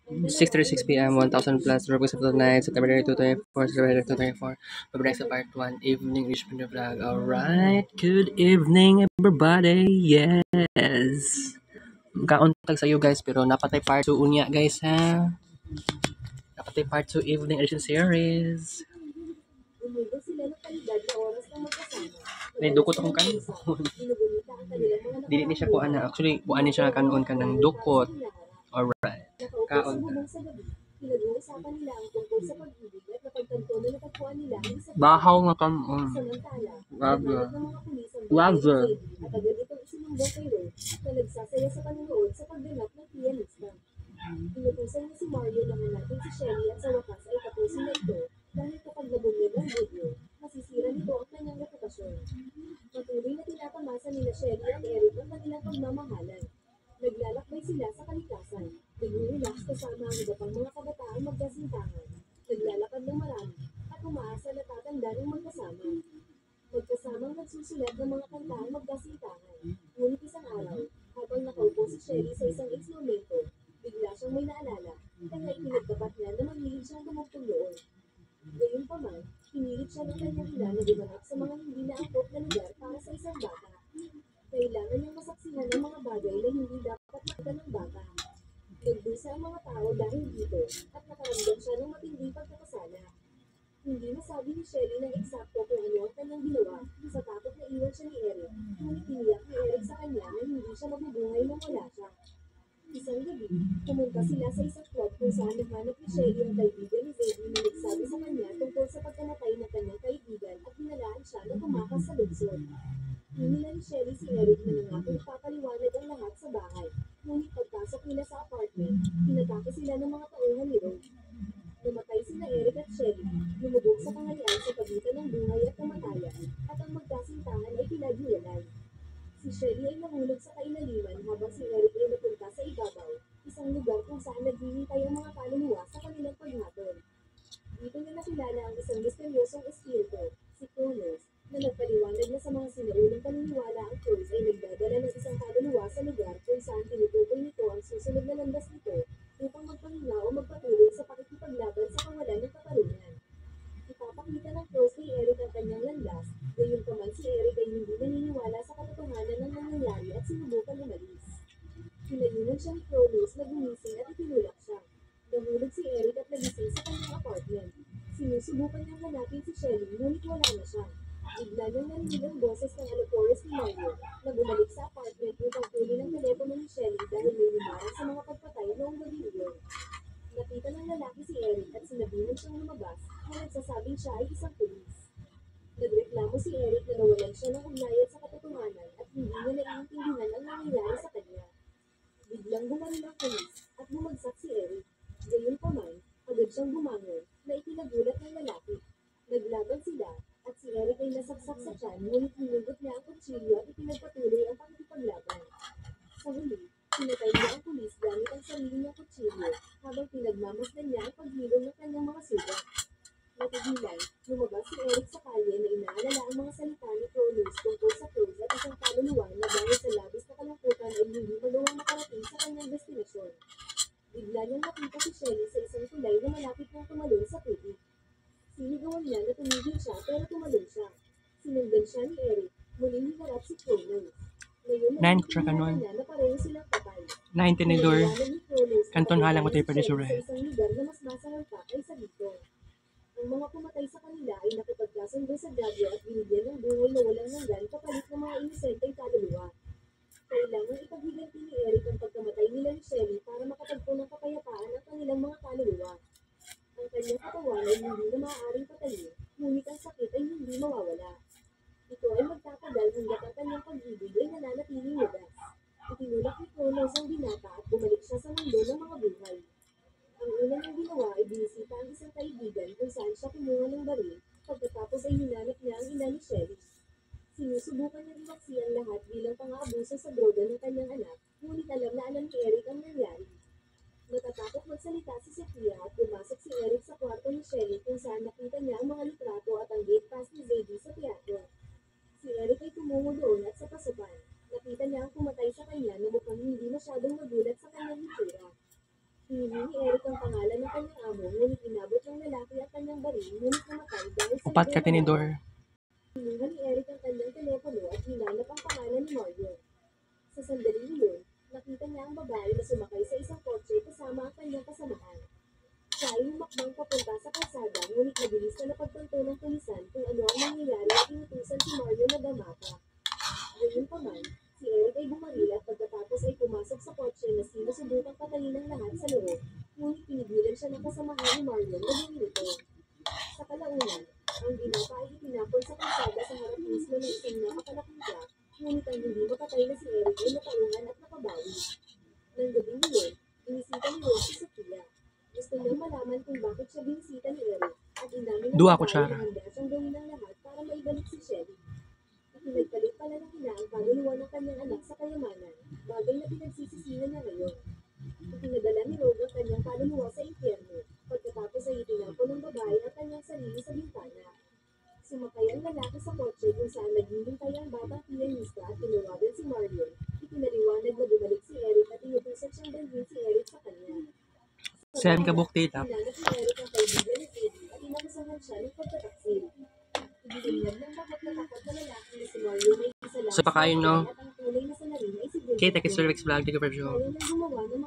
6:36 p.m. 1,000 plus rupees of the night, September 2024, September 2024. Paradise sa part 1, evening Rich Pinto Vlog. Alright, good evening everybody, yes! Kauntag sa iyo guys, pero napatay part 2 unya guys ha. Napatay part 2 evening edition series. Dukot akong kanon. Dili ni siya kuan na. Actually, kuan ni siya kanon ka ng dukot. Alright. Kaon ka. Pinag-uusapan nila ang tungkol sa pag-ibig at napagtanto na natagpuan nila ang isa bahaw nga kanon. Waga. Waga. At agad itong isinumbong kay Ray na nagsasaya sa panunood sa pagganap ng pianista. Inutusan niya si Mario na hanapin si Shelly at sa wakas ay tapusin na ito dahil kapag nabunyag ang video, masisira nito ang kanyang reputasyon. Patuloy na tinatamasa nila Shelly at Eric ang kanilang pagmamahalan. Naglalakbay sila sa kalikasan, nag-relax kasama ang iba pang mga kabataan magkasintahan, naglalakad ng marami, at umaasa na tatanda ng magkasama. Magkasamang nagsusulat ng mga kanta ang magkasintahan, ngunit isang araw, habang nakaupo si Shelly sa isang instrumento, bigla siyang may naalala, kaya ipinagtapat niya na mahilig siyang tumugtog noon. Gayunpaman, pinilit siya ng kanyang ina na gumanap sa mga hindi naangkop na lugar para sa isang bata. Kailangan niyang masaksihan ang mga bagay na hindi dapat makita ng bata. Nagdusa ang mga tao dahil dito at nakaramdam siya ng matinding pagkakasala. Hindi masabi ni Shelly ng eksakto kung ano ang kanyang ginawa sa takot na iwan siya ni Eric, ngunit tiniyak ni Eric sa kanya na hindi siya mabubuhay nang wala siya. Isang gabi, pumunta sila sa isang club kung saan naghanap ni Shelly ang kaibigan ni Zadie na nagsabi sa kanya tungkol sa pagkamatay ng kanyang kaibigan at hinalaan siya na tumakas sa lungsod. Hinila ni Shelly si Eric na nangakong papaliwanag ang lahat sa bahay, ngunit pagpasok nila sa apartment, pinatake sila ng mga tauhan ni Rose. Namatay sina Eric at Shelly, lumubog sa kaharian sa pagitan ng buhay at kamatayan, at ang magkasintahan ay pinaghiwalay. Si Shelly ay nahulog sa kailaliman habang si Eric ay napunta sa ibabaw, isang lugar kung saan naghihintay ang mga kaluluwa sa kanilang paghatol. Dito na nakilala ang isang misteryosong espiritu, si Cronus, na nagpaliwanag na sa mga sinaunang paniniwala ang Cruz ay nagdadala ng isang kaluluwa sa lugar kung saan tinutukoy nito ang susunod na landas nito upang magpahinga o magpatuloy sa pakikipaglaban sa kawalan ng katarungan. Ipapakita ng Cruz kay Eric ang kanyang landas, gayunpaman si Eric ay hindi naniniwala sa katotohanan ng nangyayari at sinubukan umalis. Pinayunan siya ni Cronus na gumising at itinulak siya. Nahulog si Eric at nagising sa kanyang apartment. Sinusubukan niyang hanapin si Shelly ngunit wala na siya. Bigla niyang narinig ang boses ng alopores ni Mario na bumalik sa apartment upang kunin ang telepono ni Shelly dahil may lumarang sa mga pagpatay noong gabi iyon. Nakita ng lalaki si Eric at sinabihan siyang lumabas na nagsasabing siya ay isang pulis. Nagreklamo si Eric na nawalan siya ng ugnayan sa katotohanan at hindi niya naiintindihan ang nangyayari sa kanya. Biglang bumaril ang pulis at bumagsak si Eric. Gayunpaman, agad siyang bumangon na ikinagulat ng lalaki. Naglaban sila at si Eric ay nasaksak sa tiyan ngunit hinugot niya ang kutsilyo at ipinagpatuloy ang pakikipaglaban. Sa huli, pinatay niya ang pulis gamit ang sarili niyang kutsilyo habang pinagmamasdan niya ang paghilom ng kanyang mga sugat. Natigilan, lumabas si Eric sa kalye na inaalala ang mga salita ni Cronus tungkol sa Cruz at isang kaluluwa na dahil sa labis na kalungkutan ay hindi magawang makarating sa kanyang destinasyon. Bigla niyang nakita si Shelly sa isang tulay na malapit nang tumalon sa tubig. Sinigawan niya na tumigil siya pero tumalon siya. Sinundan siya ni Eric, muling hinarap si Cronus. Ngayon nagtitindihan niya na pareho silang patay. Tinidor. Pinaliwanag ni Cronus Kanton na halang ko tayo pagkakaroon pwede si Shelly sure. sa isang lugar na mas masahol pa ay sa dito. Ang mga pumatay sa kanila ay nakipagkasundo sa Diablo at binigyan ng buhay na walang hanggan kapalit ng mga inosenteng kaluluwa. Kailangang ipaghiganti ni Eric ang pagkamatay nila ni Shelly para makatagpo ng kapayapaan ang kanilang mga kaluluwa. Ang kanyang katawan ay hindi na maaaring patayin, ngunit ang sakit ay hindi mawawala. Ito ay magtatagal hanggat ang kanyang pag-ibig ay nananatiling wagas. Itinulak ni Cronus ang binata at bumalik siya sa mundo ng mga buhay. Ang una niyang ginawa ay binisita ang isang kaibigan kung saan siya kumuha ng baril, pagkatapos ay hinanap niya ang ina ni Shelly. Sinusubukan niyang iwaksi ang lahat bilang pang-aabuso sa droga ng kanyang anak, ngunit alam na alam ni Eric ang nangyari. Natatakot magsalita si Sophia at pumasok si Eric sa kwarto ni Shelly kung saan nakita niya ang mga litrato at ang gate pass ni Zadie sa teatro. Si Eric ay tumungo doon at sa pasukan, nakita niya ang pumatay sa kanya na mukhang hindi masyadong magulat sa kanyang hitsura. Hinihingi ni Eric ang pangalan ng kanyang amo, ngunit inabot ng lalaki ang kanyang baril, ngunit namatay dahil sa Upat ka legal na tinidor. Kinuha ni Eric ang kanyang telepono at hinanap ang pangalan ni Marion. Sa sandaling iyon, nakita niya ang babae na sumakay sa isang kotse kasama ang kanyang kasamahan. Siya ay humakbang papunta sa kalsada, ngunit mabilis na napagtanto ng pulisan kung ano ang nangyayari at inutusan si Marion na damapa. Gayunpaman, si Eric ay bumaril at pagkatapos ay pumasok sa kotse na sinusubukang patayin ng lahat sa loob, ngunit pinigilan siya ng kasamahan ni Marion na gawin ito. Sa kalaunan, ang binata ay itinapon sa kalsada sa harap mismo ng isang napakalaking truck, ngunit ang hindi mapatay na si Eric ay napaungan at nakabawi. Nang gabing iyon, binisita ni Rose si Sophia. Gusto niyang malaman kung bakit siya binisita ni Eric at inamin ng Dua babae kutsara. na handa siyang gawin ang lahat para maibalik si Shelly. Pinagpalit pala ng ina ang kaluluwa ng kanyang anak sa kayamanan, bagay na pinagsisisihan niya ngayon. Ipinadala ni Rogue ang kanyang kaluluwa sa impyerno, pagkatapos ay itinapon ng babae ang kanyang sarili sa bintana. Sumakay ang lalaki sa kotse kung saan naghihintay ang batang pianista at tinawagan si Marion. Ipinaliwanag na bumalik si Eric at inutusan siyang dalhin si Eric sa kanya. Saan ka book data? Hinanap ni Eric ang kaibigan ni Eddie at inakusahan siya ng pagtataksil. Ibinigyan ng takot na takot na lalaki na si Marion ay isa lang So, pakain, no? at ang tunay na salarin ay si Vincent. Okay, take a Cervix vlog. Take a review. Kaya nang